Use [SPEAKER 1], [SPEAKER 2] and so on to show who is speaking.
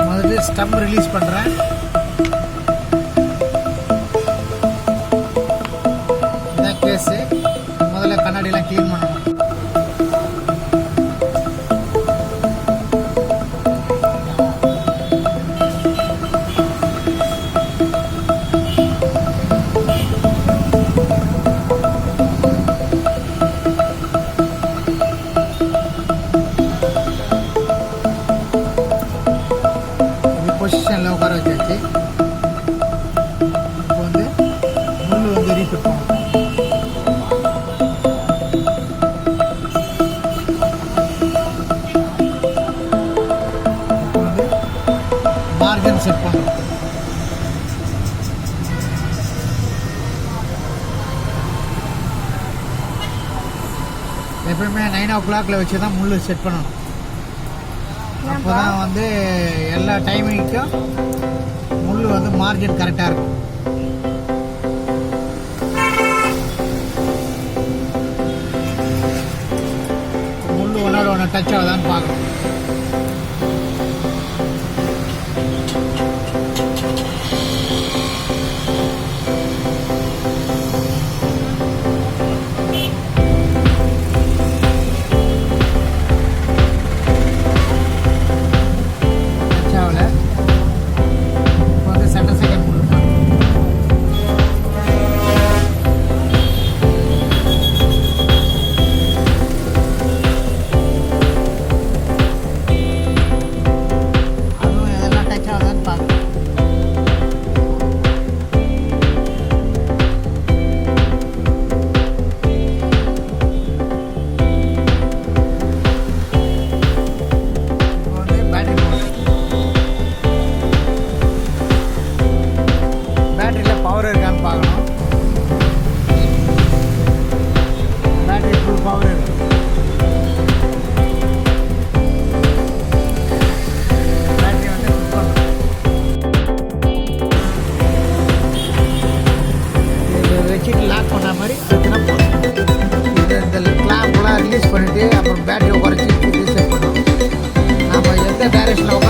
[SPEAKER 1] முதல்ல stem release பண்ணுறேன். இதான் கேஸு. முதல்ல கண்ணாடியெல்லாம் க்ளீன் பண்ணணும். பொசிஷனில் உட்கார வச்சாச்சு. இப்போ வந்து முள் வந்து ரீஃபிட் பண்ணணும். இப்போ வந்து மார்ஜின் செட் பண்ணுறோம். எப்பயுமே 9 o'clock வச்சு தான் முள் செட் பண்ணணும். அப்போ தான் வந்து எல்லா டைமிங்க்கும் முள் வந்து மார்ஜின் கரெக்டாக இருக்கும். முள் ஒன்றோட ஒன்று டச் ஆகுதான்னு பார்க்கணும். பவர் இருக்கான்னு பார்க்கணும். பேட்டரி ஃபுல் பவர் இருக்கு. பேட்டரி வந்து ஃபிட் பண்ணணும். இதை வச்சுட்டு லாக் பண்ண மாதிரி வச்சுனா போதும். இந்த கிளாம்ப்லாம் ரிலீஸ் பண்ணிவிட்டு அப்புறம் பேட்டரியை குறைச்சி ரீசெட் பண்ணணும். நம்ம எந்த டைரக்ஷனில்